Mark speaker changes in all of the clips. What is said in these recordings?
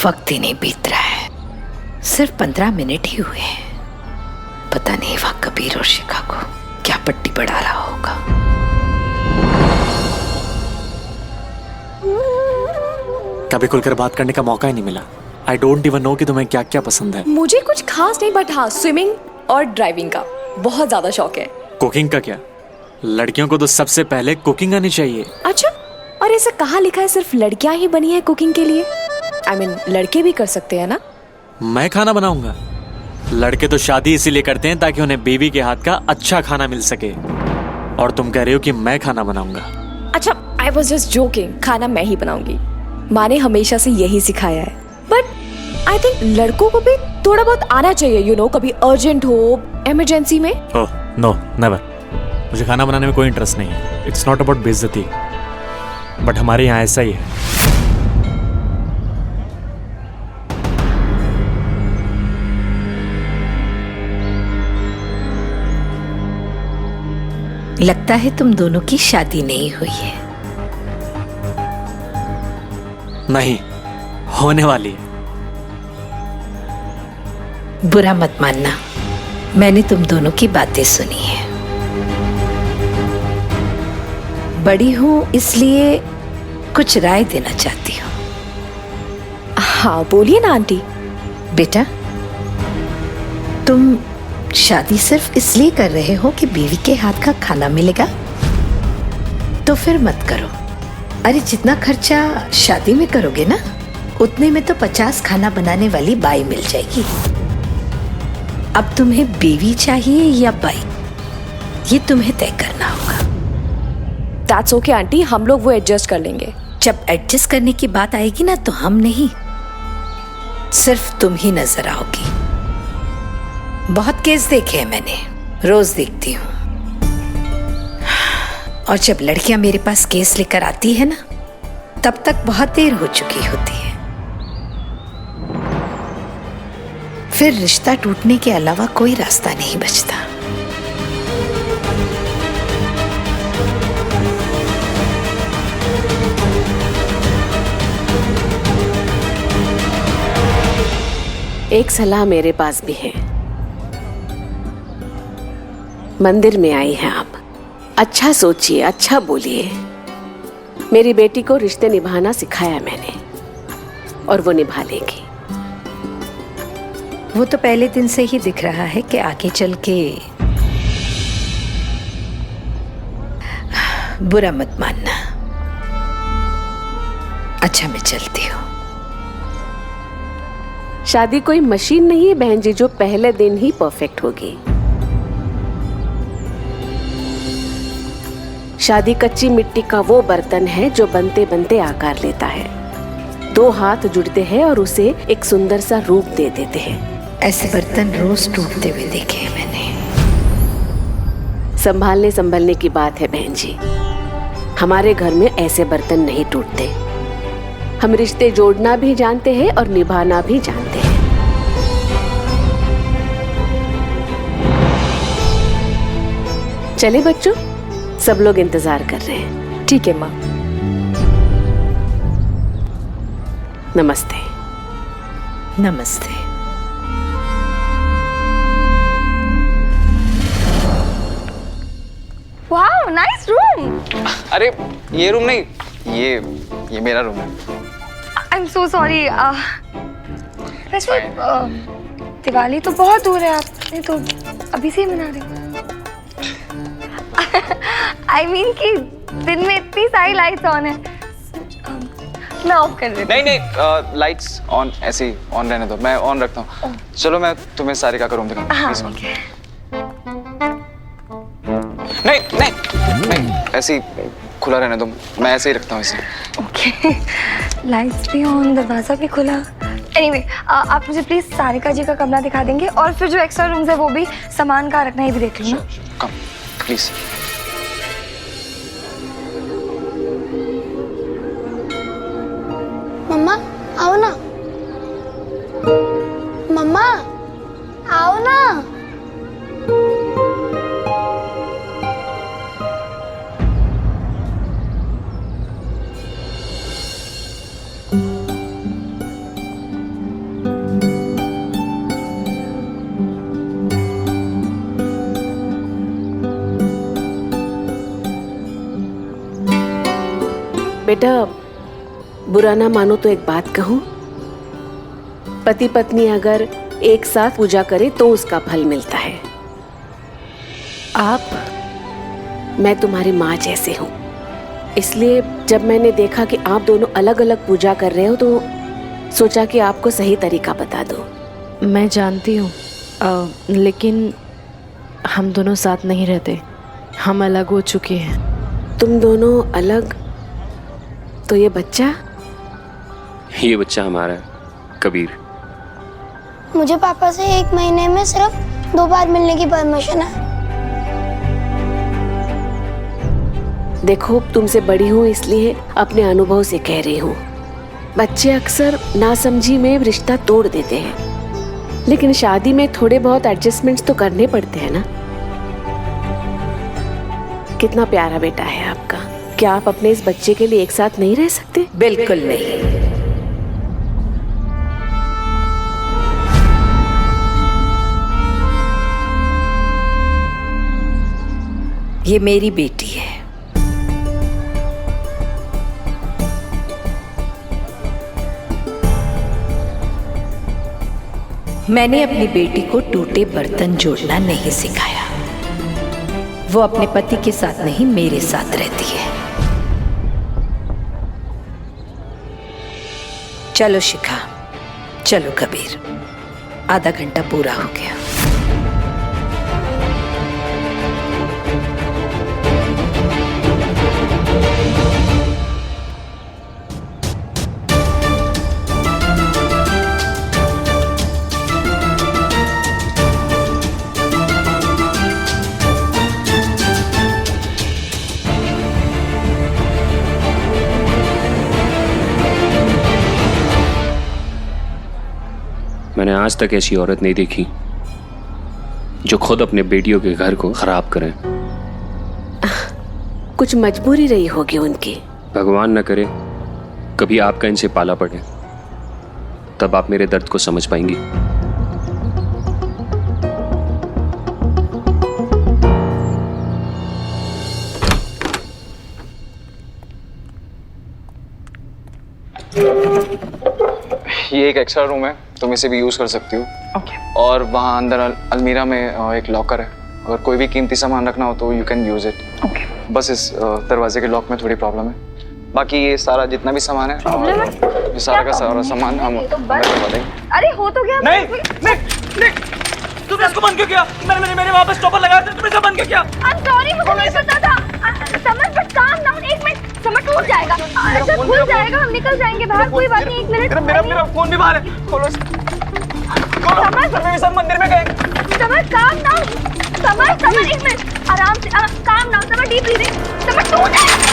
Speaker 1: वक्त ही नहीं बीत रहा है। सिर्फ 15 मिनट ही हुए हैं। पता नहीं वहां कबीर और शिखा को क्या पट्टी बढ़ा रहा होगा।
Speaker 2: कभी खुलकर बात करने का मौका ही नहीं मिला। आई डोंट इवन नो कि तुम्हें क्या क्या पसंद है।
Speaker 3: मुझे कुछ खास नहीं, बट हाँ स्विमिंग और ड्राइविंग का बहुत ज्यादा शौक है।
Speaker 2: कुकिंग का क्या? लड़कियों को तो सबसे पहले कुकिंग आनी चाहिए।
Speaker 3: अच्छा, और ऐसा कहाँ लिखा है सिर्फ लड़कियां ही बनी है कुकिंग के लिए? I mean, लड़के भी कर सकते हैं ना?
Speaker 2: मैं खाना बनाऊंगा। लड़के तो शादी इसीलिए करते हैं ताकि उन्हें बीवी के हाथ का अच्छा खाना मिल सके, और तुम कह रहे हो कि मैं खाना बनाऊंगा।
Speaker 3: अच्छा, आई वॉज जस्ट जोकिंग। खाना मैं ही बनाऊंगी। माँ ने हमेशा से यही सिखाया है। बट आई थिंक लड़कों को भी थोड़ा बहुत आना चाहिए, यू नो, कभी अर्जेंट हो, इमरजेंसी में।
Speaker 2: Oh no, never. मुझे खाना बनाने में कोई इंटरेस्ट नहीं है। इट्स नॉट अबाउट बेइज्जती, बट हमारे यहाँ ऐसा ही है।
Speaker 1: लगता है तुम दोनों की शादी नहीं हुई है।
Speaker 2: नहीं, होने वाली है।
Speaker 1: बुरा मत मानना, मैंने तुम दोनों की बातें सुनी है। बड़ी हूं इसलिए कुछ राय देना चाहती हूँ।
Speaker 3: हाँ बोलिए ना आंटी।
Speaker 1: बेटा, तुम शादी सिर्फ इसलिए कर रहे हो कि बीवी के हाथ का खाना मिलेगा? तो फिर मत करो। अरे जितना खर्चा शादी में करोगे ना, उतने में तो 50 खाना बनाने वाली बाई मिल जाएगी। अब तुम्हें बीवी चाहिए या बाई, ये तुम्हें तय करना होगा।
Speaker 3: दैट्स ओके आंटी, हम लोग वो एडजस्ट कर लेंगे।
Speaker 1: जब एडजस्ट करने की बात आएगी ना, तो हम नहीं, सिर्फ तुम ही नजर आओगी। बहुत केस देखे हैं मैंने, रोज देखती हूँ। और जब लड़कियां मेरे पास केस लेकर आती है ना, तब तक बहुत देर हो चुकी होती है। फिर रिश्ता टूटने के अलावा कोई रास्ता नहीं बचता।
Speaker 4: एक सलाह मेरे पास भी है। मंदिर में आई हैं आप, अच्छा सोचिए, अच्छा बोलिए। मेरी बेटी को रिश्ते निभाना सिखाया मैंने, और वो निभा लेगी।
Speaker 1: वो तो पहले दिन से ही दिख रहा है कि आगे चल के बुरा मत मानना। अच्छा, मैं चलती हूँ।
Speaker 4: शादी कोई मशीन नहीं है बहन जी जो पहले दिन ही परफेक्ट होगी। शादी कच्ची मिट्टी का वो बर्तन है जो बनते बनते आकार लेता है। 2 हाथ जुड़ते हैं और उसे एक सुंदर सा रूप दे देते हैं।
Speaker 1: ऐसे बर्तन रोज टूटते हुए देखे हैं मैंने।
Speaker 4: संभालने संभलने की बात है बहन जी। हमारे घर में ऐसे बर्तन नहीं टूटते। हम रिश्ते जोड़ना भी जानते हैं और निभाना भी जानते हैं। चले बच्चों, सब लोग इंतजार कर रहे हैं।
Speaker 3: ठीक है माँ।
Speaker 4: नमस्ते।
Speaker 1: नमस्ते।
Speaker 5: Wow, nice room.
Speaker 6: अरे ये रूम नहीं, ये मेरा रूम है।
Speaker 5: I am so sorry. वैसे दिवाली तो बहुत दूर है, आपने तो अभी से ही मना रही। आई मीन कि दिन में इतनी सारी लाइट्स ऑन है। मैं ऑफ कर देती हूँ।
Speaker 6: नहीं, लाइट्स ऑन, ऐसे ही ऑन रहने दो, मैं ऑन रखता हूँ। चलो मैं तुम्हें सारिका का रूम दिखाऊंगा।
Speaker 5: हाँ,
Speaker 6: ओके। नहीं, ऐसे ही खुला रहने दो, मैं ऐसे ही रखता हूँ इसे।
Speaker 5: ओके, लाइट्स भी ऑन, दरवाजा भी खुला। एनीवे, आप मुझे प्लीज सारिका जी का कमरा दिखा देंगे, और फिर जो एक्स्ट्रा रूम्स है वो भी सामान का रखना, ये भी देख लूँ ना।
Speaker 6: Come please.
Speaker 7: मम्मा आओ ना। मम्मा आओ ना।
Speaker 4: बेटा, बुरा ना मानो तो एक बात कहूं, पति पत्नी अगर एक साथ पूजा करे तो उसका फल मिलता है। मैं तुम्हारी माँ जैसे हूँ, इसलिए जब मैंने देखा कि आप दोनों अलग अलग पूजा कर रहे हो तो सोचा कि आपको सही तरीका बता दूं।
Speaker 8: मैं जानती हूँ, लेकिन हम दोनों साथ नहीं रहते, हम अलग हो चुके हैं।
Speaker 4: तुम दोनों अलग? तो ये बच्चा
Speaker 9: बच्चा हमारा है, कबीर।
Speaker 7: मुझे पापा से 1 महीने में सिर्फ 2 बार मिलने की परमिशन है।
Speaker 4: देखो, तुमसे बड़ी हूँ इसलिए अपने अनुभव से कह रही हूँ। बच्चे अक्सर नासमझी में रिश्ता तोड़ देते हैं, लेकिन शादी में थोड़े बहुत एडजस्टमेंट्स तो करने पड़ते हैं ना। कितना प्यारा बेटा है आपका। क्या आप अपने इस बच्चे के लिए एक साथ नहीं रह सकते?
Speaker 1: बिल्कुल नहीं। ये मेरी बेटी है। मैंने अपनी बेटी को टूटे बर्तन जोड़ना नहीं सिखाया। वो अपने पति के साथ नहीं, मेरे साथ रहती है। चलो शिखा, चलो कबीर, आधा घंटा पूरा हो गया।
Speaker 9: मैंने आज तक ऐसी औरत नहीं देखी जो खुद अपने बेटियों के घर को खराब करे।
Speaker 4: कुछ मजबूरी रही होगी उनकी।
Speaker 9: भगवान न करे कभी आपका इनसे पाला पड़े, तब आप मेरे दर्द को समझ पाएंगी।
Speaker 6: ये एक एक्स्ट्रा रूम है, तुम इसे भी यूज कर सकती हो। और वहाँ अंदर अलमीरा में एक लॉकर है, अगर कोई भी कीमती सामान रखना हो तो यू कैन यूज इट। बस इस दरवाजे के लॉक में थोड़ी प्रॉब्लम है, बाकी ये सारा जितना भी सामान है, ये सारा का सारा सामान हम करवा देंगे।
Speaker 3: अरे हो तो गया।
Speaker 2: नहीं, तुमने इसको बंद क्यों किया? मैंने वहाँ पे स्टॉपर लगाया था, तुमने इसे बंद क्यों किया?
Speaker 3: I'm sorry, मुझे नहीं पता था। समझ, but calm down, 1 मिनट, समझ टूट जाएगा। अच्छा खुल जाएगा, हम निकल जाएंगे बाहर, कोई बात नहीं, 1 मिनट।
Speaker 6: मेरा फोन भी बाहर है, खोलो।
Speaker 3: समझ,
Speaker 6: सब मंदिर में गए।
Speaker 3: समझ, calm down, समझ, 1 मिनट, आराम से, calm down, समझ, deep breathing, समझ टूट जाएगा।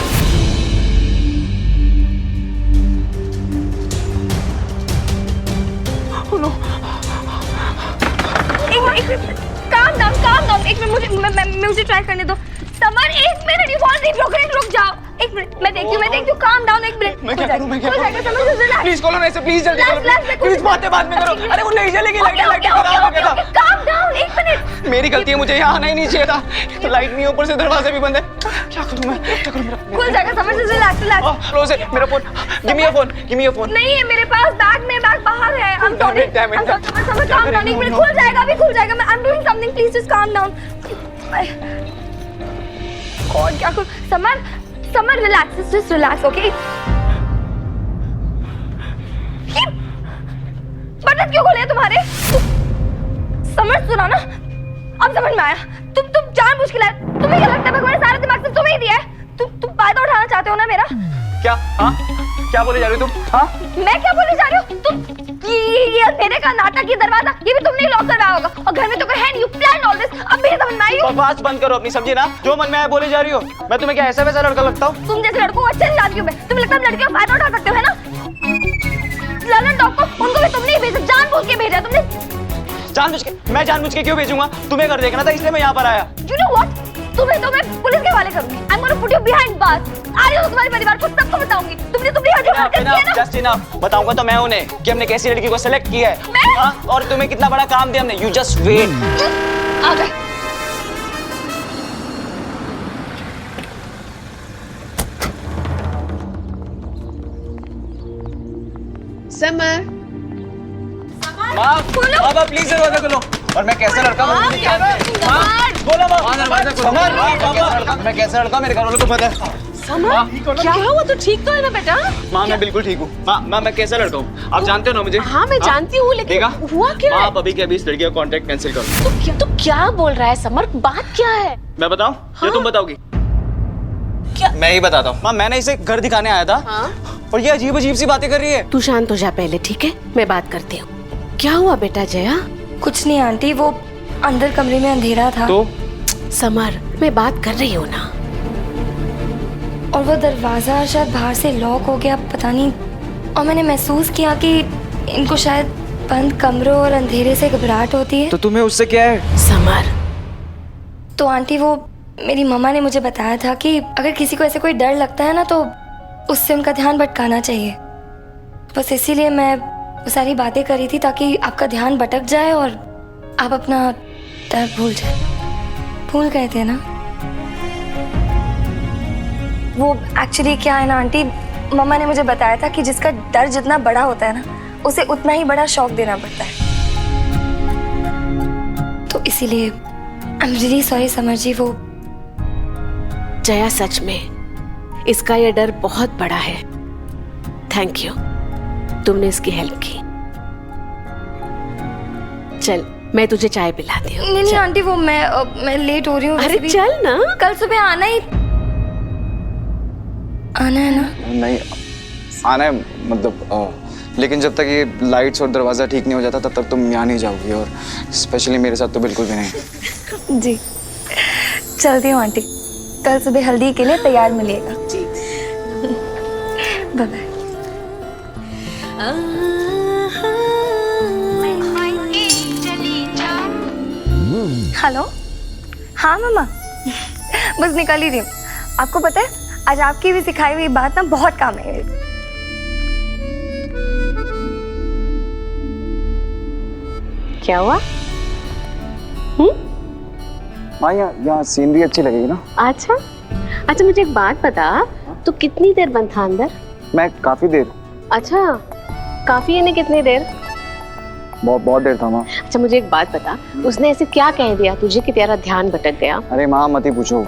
Speaker 3: एक मिनट, मुझे ट्राई करने दो। समर, 1 मिनट, यू वॉन्ट रुक जाओ। 1 मिनट, मैं देखती हूँ, काम डाउन, 1 मिनट।
Speaker 6: मैं क्या करूँ?
Speaker 3: समझ,
Speaker 6: प्लीज खोलो ना इसे, प्लीज जल्दी खोलो, प्लीज बाद में करो। अरे वो नहीं चलेगी, लाइट खराब हो गया था।
Speaker 3: Calm down, 1 minute.
Speaker 6: मेरी गलती है, मुझे यहाँ आना ही नहीं चाहिए था। तो लाइट नहीं, ऊपर से दरवाजा भी बंद है। क्या करूँ मैं?
Speaker 3: खुल जाएगा, समझ, रिलैक्स।
Speaker 6: क्लोज है मेरा phone. Give me your phone.
Speaker 3: नहीं है मेरे पास, बैग बाहर है। I'm sorry, समझ, काम डाउन, 1 मिनट, खुल जाएगा, अभी खुल जाएगा। I'm doing something, please just calm down। और क्या करूं? Summer, relax, just relax, okay? Button क्यों खोले तुम्हारे? समझ, सुना ना, अब समझ में आया। तुम जानबूझ के लाए। तुम्हें क्या लगता है भगवान ने सारा दिमाग सिर्फ तुम्हें ही दिया है? तुम फायदा उठाना चाहते हो ना मेरा?
Speaker 6: क्या? हाँ, क्या बोले जा रही हो तुम? हाँ,
Speaker 3: मैं क्या बोले जा रही हूँ? तुम ये मेरे का नाटक, ये दरवाजा, ये भी तुमने लॉक करवाया होगा, और घर में तो कोई है नहीं। You plan all this. अब मेरी समझ में आई हो?
Speaker 6: बकवास बंद करो अपनी, समझी ना? जो मन में आया बोले जा रही हो। मैं तुम्हें क्या ऐसा वैसा लड़का लगता हूँ?
Speaker 3: तुम जैसे लड़कों को अच्छे से जानती हूँ मैं। तुम्हें लगता है लड़कियों का फायदा उठा सकते हो, है ना? ललन डॉग को, उनको भी तुमने ही भेजा, जानबूझ के भेजा तुमने।
Speaker 6: जानबूझ के? मैं जानबूझ के क्यों भेजूंगा? तुम्हें घर देखना था, इसलिए मैं यहाँ पर आया।
Speaker 3: You know what? तुम्हें तो मैं पुलिस के हवाले करूंगी। I'm gonna put you behind bars। आ रही हो तुम्हारे परिवार को सबको बताऊंगी। तुमने जो हरकत की है ना?
Speaker 6: Just enough। बताऊंगा तो मैं उन्हें कि हमने कैसी लड़की को सेलेक्ट किया है।
Speaker 3: मैं?
Speaker 6: हाँ? और तुम्हें कितना बड़ा काम दिया हमने। You just wait।
Speaker 3: आ गए।
Speaker 4: समर
Speaker 6: माँ प्लीज दरवाजा खोलो। और मैं कैसा लड़का हूँ मुझे क्या बोलो माँ दरवाजा खोलो। मैं कैसा लड़का मेरे घर वालों को पता है।
Speaker 4: समर क्या हुआ? तो ठीक तो है ना बेटा?
Speaker 6: माँ मैं बिल्कुल ठीक हूँ। माँ मैं कैसा लड़का हूँ आप जानते हो ना मुझे।
Speaker 4: हाँ मैं जानती हूँ, लेकिन हुआ क्या है?
Speaker 6: आप अभी के अभी इस लड़की का कॉन्ट्रैक्ट कैंसिल करो।
Speaker 4: तो क्या बोल रहा है समर? बात क्या है?
Speaker 6: मैं बताऊँ या तुम बताओगी? क्या? मैं ही बताता हूँ। माँ मैंने इसे घर दिखाने आया था और ये अजीब अजीब सी बातें कर रही है।
Speaker 4: तू शांत हो जा पहले, ठीक है? मैं बात करती हूँ। क्या हुआ बेटा जया?
Speaker 5: कुछ नहीं आंटी, वो अंदर कमरे में अंधेरा था
Speaker 6: तो
Speaker 4: समर मैं बात कर रही हूँ ना।
Speaker 5: और वो दरवाजा शायद बाहर से लॉक हो गया, पता नहीं। और मैंने महसूस किया कि इनको शायद बंद कमरों और अंधेरे से घबराहट होती है।
Speaker 6: तो तुम्हें उससे क्या है?
Speaker 4: समर
Speaker 5: तो आंटी वो मेरी मम्मा ने मुझे बताया था कि अगर किसी को ऐसे कोई डर लगता है ना तो उससे उनका ध्यान भटकाना चाहिए। बस इसीलिए मैं वो सारी बातें करी थी ताकि आपका ध्यान भटक जाए और आप अपना डर भूल जाए। भूल गए थे ना? वो एक्चुअली क्या है ना आंटी, मम्मा ने मुझे बताया था कि जिसका डर जितना बड़ा होता है ना उसे उतना ही बड़ा शौक देना पड़ता है। तो इसीलिए I am really sorry Samar ji. वो
Speaker 4: जया सच में इसका ये डर बहुत बड़ा है। थैंक यू, तुमने इसकी हेल्प की। चल मैं तुझे चाय पिलाती हूँ।
Speaker 5: नहीं आंटी, वो मैं लेट हो रही हूँ।
Speaker 4: अरे चल ना,
Speaker 5: कल सुबह आना है ना?
Speaker 6: नहीं आना है मतलब लेकिन जब तक ये लाइट्स और दरवाज़ा ठीक नहीं हो जाता तब तक तुम यहाँ नहीं जाओगी, और स्पेशली मेरे साथ तो बिल्कुल भी नहीं।
Speaker 5: जी चलती हूँ आंटी, कल सुबह हल्दी के लिए तैयार मिलिएगा। जी बाय बाय। हेलो, हाँ मामा बस निकल ही रही हूँ। आपको पता है आज आपकी भी सिखाई हुई बात ना बहुत काम है।
Speaker 4: क्या हुआ?
Speaker 6: माँ यहाँ सीनरी अच्छी लगेगी ना?
Speaker 4: अच्छा अच्छा मुझे एक बात बता, तू कितनी देर बंद था अंदर?
Speaker 6: मैं काफी देर।
Speaker 4: अच्छा काफी यानी कितनी देर?
Speaker 6: बहुत देर था माँ।
Speaker 4: अच्छा मुझे एक बात बता, उसने ऐसे क्या कह दिया तुझे कि तेरा ध्यान भटक गया?
Speaker 6: अरे माँ मत ही पूछो,